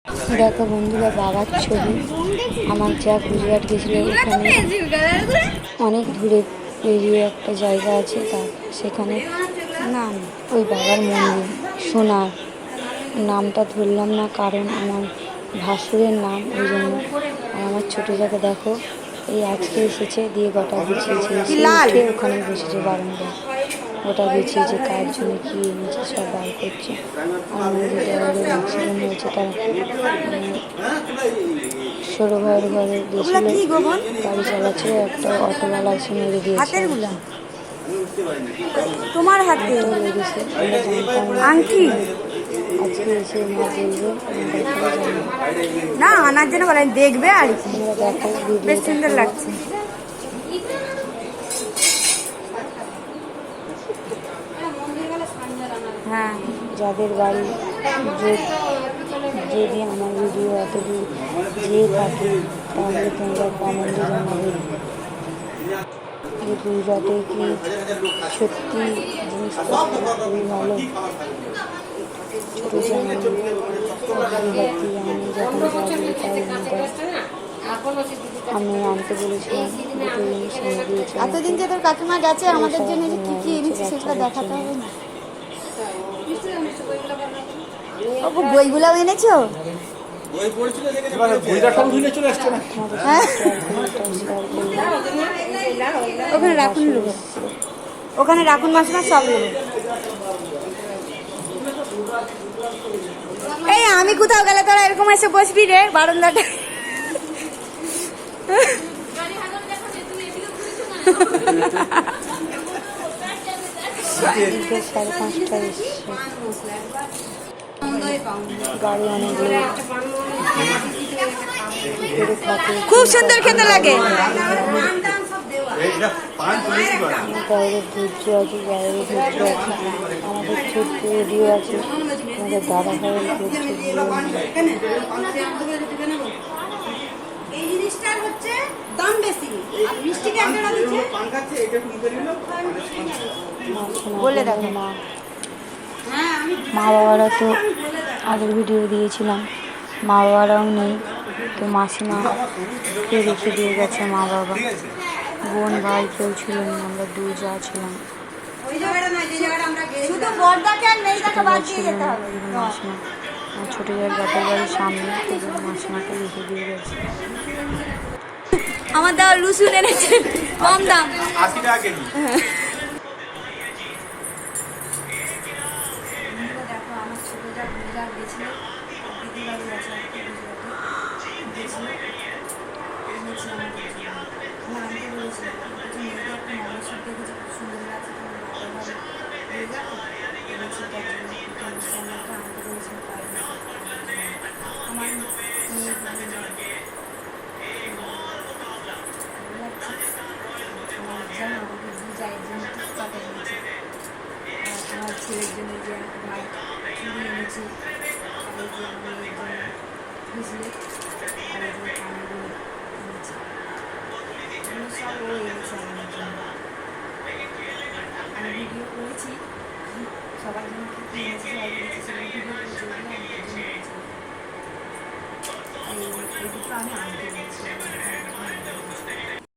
দেখো বন্ধুরা, বাবার ছবি। আমার যা গুজরাট গেছিল, ওখানে অনেক দূরে পেরিয়ে একটা জায়গা আছে, সেখানে নাম ওই বাবার মন্দির। সোনার নামটা ধরলাম না, কারণ আমার ভাসুরের নাম, ওই জন্য। আর আমার ছোটো জায়গা দেখো, এই আজকে এসেছে, দিয়ে গোটা গুছিয়েছে, এসে ওখানে বসেছে বারান্দায়, গোটা গুছিয়েছে, কার জন্য কী এনেছে সব বার করছে। আর আমাদের দেওয়ালের অ্যাক্সিডেন্ট হয়েছে, তার সৌরভের ঘরে গেছিল, গাড়ি চালাচ্ছে, একটা অটোওয়ালা এসে মেরে দিয়েছে। তোমার হাতে লেগেছে, আমরা জানতাম আংটি আজকে এসে মা বলবে, না আনার জন্য বলে দেখবে আর কি। তোমরা দেখো, বেশ সুন্দর লাগছে। হ্যাঁ, যাদের বাড়ি যদি আমার ভিডিও এতদূর যেয়ে থাকে, তাহলে তোমরা কমেন্টে জানাবে যে গুজরাটে কি সত্যি জিনিসপত্র খুবই ভালো। ছোটো চ্যানেল গুজরাটি, আমি যখন যাবো তাই আমি আনতে বলেছিলাম, দুটো জিনিস এনে দিয়েছি। এতদিন যে তোর কাকিমা গেছে, আমাদের জন্য যে কি কি এনেছে সেটা দেখাতে হবে না। বইগুলাও এনেছো? ওখানে রাখুন, ওখানে রাখুন মাসিমা, সব নেবো। এই আমি কোথাও গেলে তোরা এরকম এসে বসবি রে বারান্দাটা। সাড়ে 5টায় এসছে, গাড়ি অনেক খুব সুন্দর খেতে লাগে। বাইরের ধৈর্য আছে, বাইরের ধৈর্য আছে, আমাদের ছোট্ট রেডিও আছে, আমাদের দাদা ভাইয়ের এই জিনিসটার হচ্ছে দাম বেশি, আর মিষ্টি কেমন বলে দেখো। মা বাবারা তো আগের ভিডিও দিয়েছিলাম, মা বাবারাও নেই, তো মাসিমাকে রেখে দিয়ে গেছে মা বাবা। বোন ভাই কেউ ছিল না, আমরা দুই যা ছিলাম। মাসিমা ছোটো জায়গার বাপের বাড়ির সামনে, মাসিমাকে রেখে দিয়ে গেছে। আমার দাও রসুন এনেছে কম দাম। আমার ছেলের জন্য যে ভাই চুড়ি এনেছি, আর যে মেয়ের জন্য ব্রেসলেট, আর যে কানগুলো এনেছি, এগুলো সব ও এনেছে আমার জন্য। আমি ভিডিও করেছি সবার জন্য কী কী এনেছি, সবাই এনেছি, সেগুলো ভিডিও করেছি, ওগুলো আমার জন্য এনেছি। এই দুটো আমি আনতে পেরেছি।